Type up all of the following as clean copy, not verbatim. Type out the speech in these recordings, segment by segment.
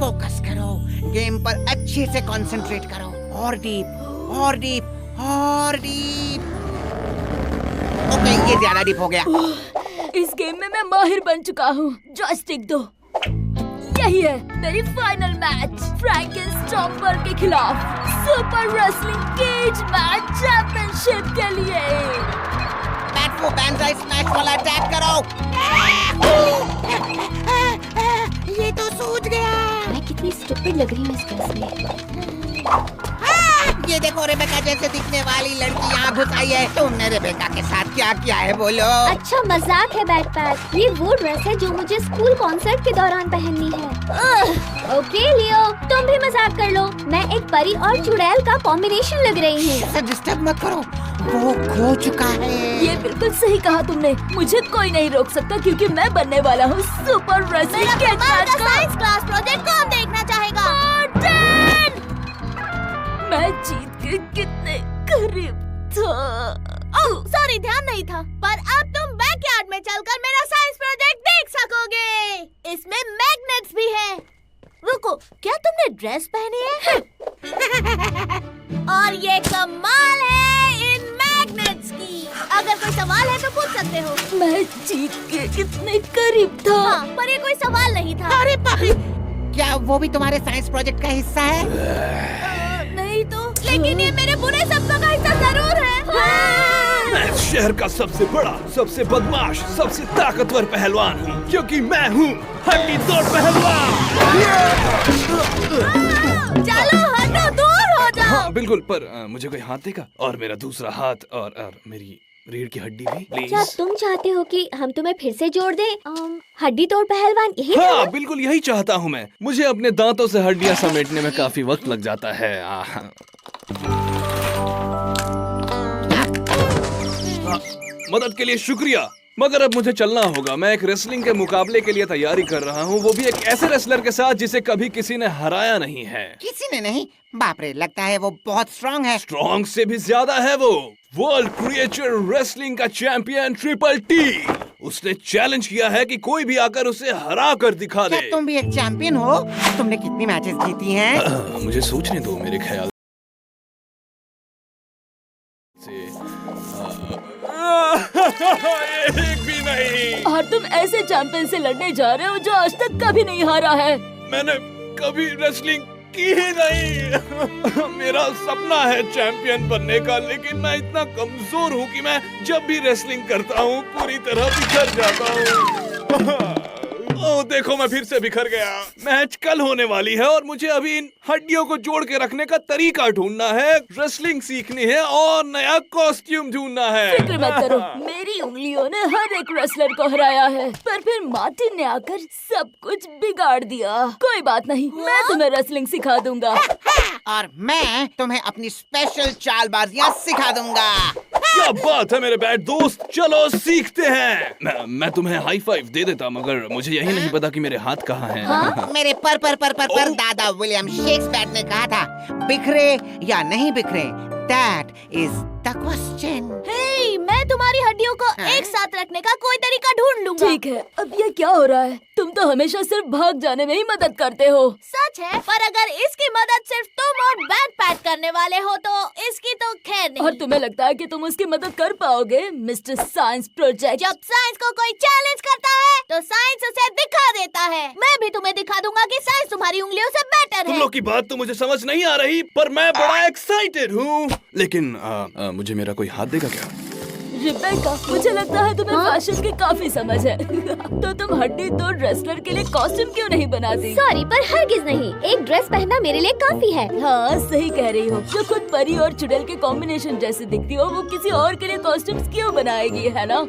Focus करो, game पर अच्छे से कंसंट्रेट करो। और डीप, और डीप, और डीप। ओके, ये ज्यादा डीप हो गया। इस गेम में मैं माहिर बन चुका हूँ। जॉयस्टिक दो। यही है मेरी फाइनल मैच फ्रैंकेनस्टॉम्पर के खिलाफ। Super wrestling cage match championship के लिए। बैट को बैंजाई स्मैश वाला अटैक करो। ये तो सूझ गया। मैं कितनी स्टूपिड लग रही हूँ इस ड्रेस में। ये देखो, रेबेका जैसे दिखने वाली लड़की यहाँ घुस आई है। तुमने रेबेका के साथ क्या किया है बोलो? अच्छा मजाक है बैकपैक। ये वो ड्रेस है जो मुझे स्कूल कॉन्सर्ट के दौरान पहननी है। ओके लियो, तुम भी मजाक कर लो। मैं एक परी और चुड़ैल का कॉम्बिनेशन लग रही हूँ। इसे डिस्टर्ब मत करो, वो खो चुका है। ये बिल्कुल सही कहा तुमने। मुझे कोई नहीं रोक सकता क्योंकि मैं बनने वाला हूँ सुपर रेसलिंग केज मैच का साइंस क्लास प्रोजेक्ट कौन देखना चाहेगा? मैं जीत के कितने करीब था। ओह सॉरी, ध्यान नहीं था। पर अब तुम बैकयार्ड में चलकर मेरा साइंस प्रोजेक्ट देख सकोगे। इसमें मैग्नेट्स भी है। रुको, क्या तुमने ड्रेस पहनी है? और ये कमाल है इन मैग्नेट्स की। अगर कोई सवाल है तो पूछ सकते हो। मैं जीत के कितने करीब था। हाँ, पर ये कोई सवाल नहीं था। अरे पापी, क्या वो भी तुम्हारे साइंस प्रोजेक्ट का हिस्सा है? नहीं तो, लेकिन ये मेरे बुरे सपनों का हिस्सा जरूर है। मैं इस शहर का सबसे बड़ा, सबसे बदमाश, सबसे ताकतवर पहलवान हूँ, क्योंकि मैं हूँ हड्डी तोड़ पहलवान। चलो हटो, दूर हो जाओ। हाँ बिल्कुल, पर मुझे कोई हाथ देगा? और मेरा दूसरा हाथ और मेरी रीढ़ की हड्डी भी प्लीज। क्या तुम चाहते हो कि हम तुम्हें फिर से जोड़ दें? हड्डी तोड़ पहलवान, यही था? हाँ बिल्कुल यही चाहता हूँ मैं। मुझे अपने दांतों से हड्डियाँ समेटने में काफी वक्त लग जाता है। मदद के लिए शुक्रिया, मगर अब मुझे चलना होगा। मैं एक रेसलिंग के मुकाबले के लिए तैयारी कर रहा हूँ, वो भी एक ऐसे रेसलर के साथ जिसे कभी किसी ने हराया नहीं है। किसी ने नहीं? बाप रे, लगता है वो बहुत स्ट्रॉन्ग है। स्ट्रॉन्ग से भी ज्यादा है वो। वर्ल्ड क्रिएचर रेसलिंग का चैंपियन ट्रिपल टी। उसने चैलेंज किया है कि कोई भी आकर उसे हरा कर दिखा दे। क्या तुम भी एक चैंपियन हो? तुमने कितनी मैचेस जीती हैं? मुझे सोचने दो, मेरे ख्याल से एक भी नहीं। और तुम ऐसे चैंपियन से लड़ने जा रहे हो जो आज तक कभी नहीं हारा है। मैंने कभी रेसलिंग की ही नहीं। मेरा सपना है चैंपियन बनने का, लेकिन मैं इतना कमजोर हूँ कि मैं जब भी रेसलिंग करता हूँ पूरी तरह बिखर जाता हूँ। ओह देखो, मैं फिर से बिखर गया। मैच कल होने वाली है और मुझे अभी इन हड्डियों को जोड़ के रखने का तरीका ढूंढना है, रेसलिंग सीखनी है और नया कॉस्ट्यूम ढूंढना है। फिक्र मत करो, मेरी उंगलियों ने हर एक रेसलर को हराया है, पर फिर मार्टिन ने आकर सब कुछ बिगाड़ दिया। कोई बात नहीं, मैं तुम्हें रेसलिंग सिखा दूंगा। और मैं तुम्हें अपनी स्पेशल चालबाजियां सिखा दूंगा। क्या बात है मेरे बैड दोस्त, चलो सीखते हैं। मैं तुम्हें हाई फाइव दे देता, मगर मुझे यही नहीं पता कि मेरे हाथ कहाँ हैं। हाँ? मेरे पर दादा विलियम शेक्सपियर ने कहा था, बिखरे या नहीं बिखरे, दैट इज द क्वेश्चन। हे, मैं तुम्हारी हड्डियों को एक साथ रखने का कोई तरीका ढूंढ लूंगा। ठीक है, अब ये क्या हो रहा है? तुम तो हमेशा सिर्फ भाग जाने में ही मदद करते हो। सच है, पर अगर इसकी मदद सिर्फ तुम और बैकपैक करने वाले हो तो इसकी तो खैर नहीं। और तुम्हें लगता है कि तुम उसकी मदद कर पाओगे, मिस्टर साइंस प्रोजेक्ट? जब साइंस को कोई चैलेंज करता है तो साइंस उसे दिखा देता है। मैं भी तुम्हें दिखा दूंगा कि साइंस तुम्हारी उंगलियों से बेटर तुम है। लोग की बात तो मुझे समझ नहीं आ रही, पर मैं बड़ा एक्साइटेड हूँ। लेकिन मुझे मेरा कोई हाथ देगा क्या? रिबेका, मुझे लगता है तुम्हें फैशन की काफी समझ है। तो तुम हड्डी तोड़ रेसलर के लिए कॉस्ट्यूम क्यों नहीं बनाती? सॉरी, पर हरगिज नहीं। एक ड्रेस पहनना मेरे लिए काफी है। हाँ सही कह रही हो। जो खुद परी और चुड़ैल के कॉम्बिनेशन जैसे दिखती हो, वो किसी और के लिए कॉस्ट्यूम्स क्यों बनाएगी, है ना?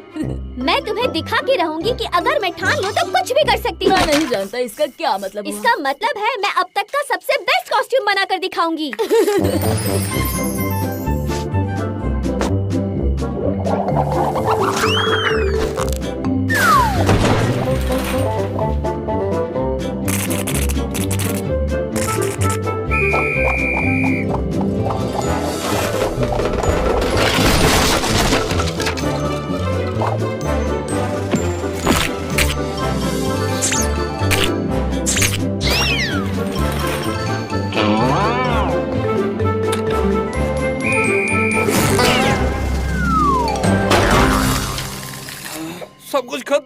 मैं तुम्हें दिखा के रहूंगी कि अगर मैं ठान लूं तो कुछ भी कर सकती हूँ। मैं नहीं जानता इसका क्या मतलब हुआ। इसका मतलब है मैं अब तक का सबसे बेस्ट कॉस्ट्यूम बनाकर दिखाऊंगी।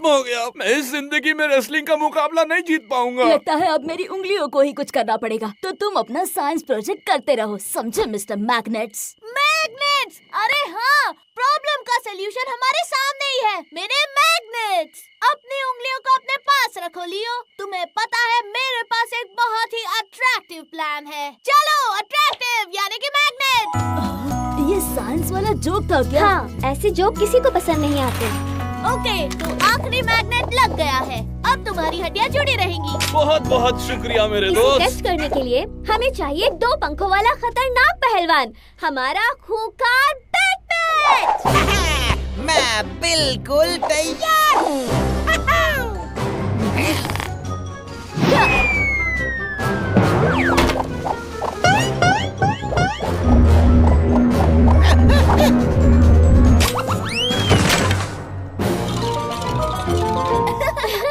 खत्म हो गया। मैं इस जिंदगी में रेसलिंग का मुकाबला नहीं जीत पाऊंगा। लगता है अब मेरी उंगलियों को ही कुछ करना पड़ेगा। तो तुम अपना साइंस प्रोजेक्ट करते रहो, समझे मिस्टर मैग्नेट्स? मैग्नेट्स! अरे हाँ, प्रॉब्लम का सलूशन हमारे सामने ही है, मेरे मैग्नेट्स। अपनी उंगलियों को अपने पास रखो लियो। तुम्हें पता है मेरे पास एक बहुत ही अट्रैक्टिव प्लान है। चलो, अट्रैक्टिव यानी कि मैग्नेट। ये साइंस वाला जोक था क्या? हाँ, ऐसे जोक किसी को पसंद नहीं आते। ओके, तो आखिरी मैग्नेट लग गया है। अब तुम्हारी हड्डियाँ जुड़ी रहेंगी। बहुत बहुत शुक्रिया मेरे इसे दोस्त। टेस्ट करने के लिए हमें चाहिए 2 पंखों वाला खतरनाक पहलवान, हमारा खूंखार बैटमैन। मैं बिल्कुल तैयार हूँ।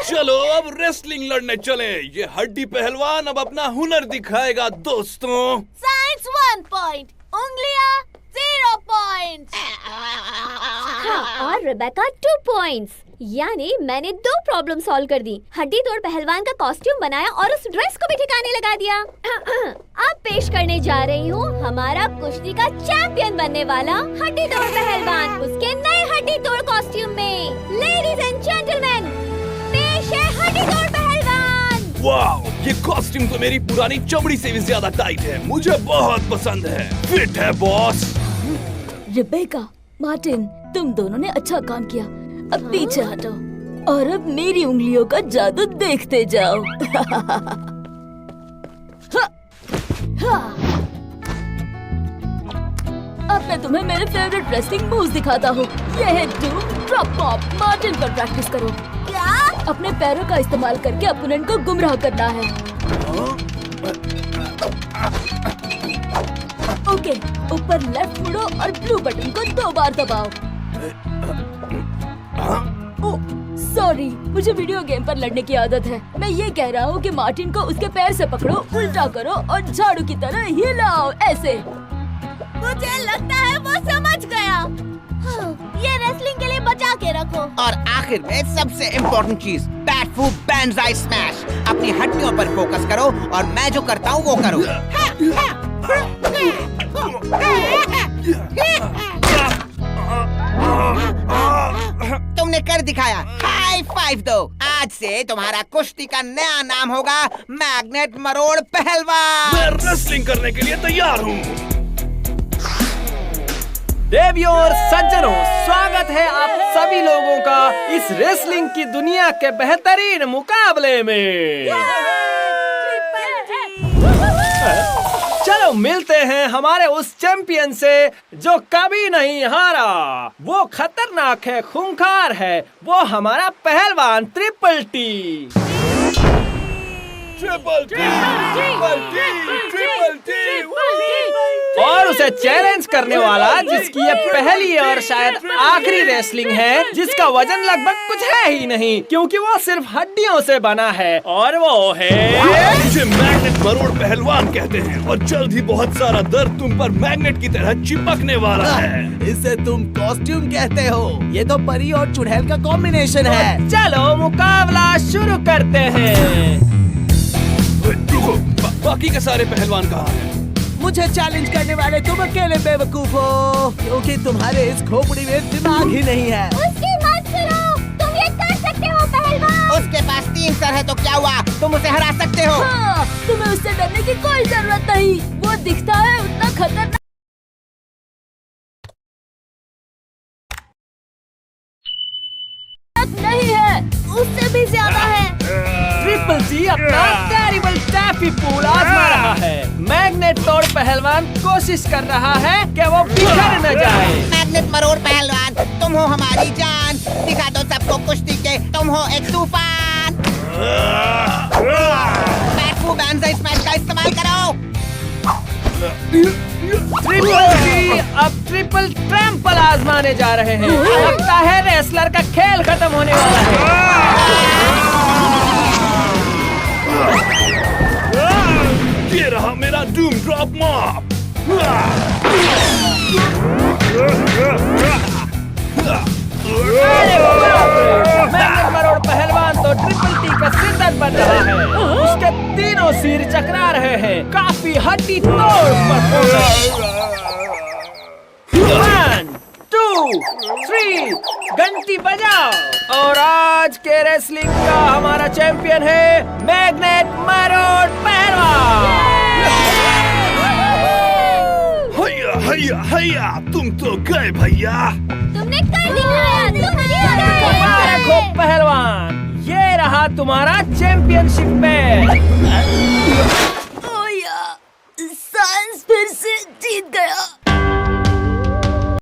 चलो अब रेसलिंग लड़ने चले। ये हड्डी पहलवान अब अपना हुनर दिखाएगा दोस्तों। साइंस 1 पॉइंट, उंगलियां 0 पॉइंट्स। हाँ, और रेबेका 2 पॉइंट्स। यानी मैंने 2 प्रॉब्लम सॉल्व कर दी। हड्डी तोड़ पहलवान का कॉस्ट्यूम बनाया और उस ड्रेस को भी ठिकाने लगा दिया। अब पेश करने जा रही हूँ हमारा कुश्ती का चैंपियन बनने वाला हड्डी तोड़ पहलवान, उसके नए हड्डी तोड़ कॉस्ट्यूम में। लेडीज एंड जेंटलमैन, पेश है हड्डी तोड़ पहलवान। वाह, ये कॉस्ट्यूम तो मेरी पुरानी चमड़ी से भी ज्यादा टाइट है। मुझे बहुत पसंद है। फिट है बॉस। रिबेका, मार्टिन, तुम दोनों ने अच्छा काम किया। अब पीछे हटो और अब मेरी उंगलियों का जादू देखते जाओ। अब मैं तुम्हें मेरे फेवरेट रेसलिंग मूव्स दिखाता हूँ। यह है डूम ड्रॉप पॉप। मार्टिन पर प्रैक्टिस करो। क्या? अपने पैरों का इस्तेमाल करके अपोनेंट को गुमराह करना है। ओके, ऊपर लेफ्ट मुड़ो और ब्लू बटन को 2 बार दबाओ। ओह, सॉरी, मुझे वीडियो गेम पर लड़ने की आदत है। मैं ये कह रहा हूँ कि मार्टिन को उसके पैर से पकड़ो, उल्टा करो और झाड़ू की तरह हिलाओ, ऐसे। मुझे लगता है वो समझ गया। ये रेसलिंग के लिए बचा के रखो। और आखिर में सबसे इम्पोर्टेंट चीज, बैट फू बैंजाई स्मैश। अपनी हड्डियों पर फोकस करो और मैं जो करता हूँ वो करो। तुमने कर दिखाया। हाई 5 दो। आज से तुम्हारा कुश्ती का नया नाम होगा मैग्नेट मरोड़ पहलवान। मैं रेसलिंग करने के लिए तैयार हूँ। देवियों और सज्जनों, स्वागत है आप सभी लोगों का इस रेसलिंग की दुनिया के बेहतरीन मुकाबले में। चलो मिलते हैं हमारे उस चैंपियन से जो कभी नहीं हारा। वो खतरनाक है, खूंखार है, वो हमारा पहलवान triple T. Triple T, triple T, triple T. और उसे चैलेंज करने वाला जिसकी ये पहली और शायद आखिरी रेसलिंग है, जिसका वजन लगभग कुछ है ही नहीं क्योंकि वो सिर्फ हड्डियों से बना है, और वो है मुझे मैग्नेट मरोड़ पहलवान कहते हैं और जल्द ही बहुत सारा दर्द तुम पर मैग्नेट की तरह चिपकने वाला है। इसे तुम कॉस्ट्यूम कहते हो। ये तो परी और चुड़ैल का कॉम्बिनेशन है। चलो मुकाबला शुरू करते हैं। रुको, बाकी के सारे पहलवान कहाँ हैं? मुझे चैलेंज करने वाले तुम अकेले बेवकूफ हो, क्योंकि तुम्हारे इस खोपड़ी में दिमाग ही नहीं है। उसकी बात सुनो, तुम ये कर सकते हो पहलवान। उसके पास 3 सर है तो क्या हुआ, तुम उसे हरा सकते हो। हाँ, तुम्हें उससे डरने की कोई जरूरत नहीं। वो दिखता है उतना खतरनाक नहीं है, उससे भी ज्यादा है। ट्रिपल टी अपना टेरिबल टैफी पूल आजमा रहा है। मैग्नेट तोड़ पहलवान कोशिश कर रहा है कि वो बिखर न जाए। मैग्नेट मरोड़ पहलवान, तुम हो हमारी जान। दिखा दो सबको कुश्ती के, तुम हो एक तूफान। बैट फू बैंजाई स्मैश का इस्तेमाल करो। ट्रिपल टी अब ट्रिपल ट्रैम्पल आजमाने जा रहे हैं। लगता है रेसलर का खेल खत्म होने वाला है। ये रहा मेरा डूम ड्रॉप मॉप। मैग्नेट मरोड़ सिर चकरा रहे हैं। काफी हड्डी तोड़ परफॉर्मेंस। 1, 2, 3 घंटी बजाओ। और आज के रेसलिंग का हमारा चैंपियन है मैग्नेट मैरोड पहलवान। हैया हैया हैया, तुम तो गए भैया। तुमने कर दिखाया, तुम जीत मुबारक हो पहलवान, ये रहा तुम्हारा चैंपियनशिप मैच।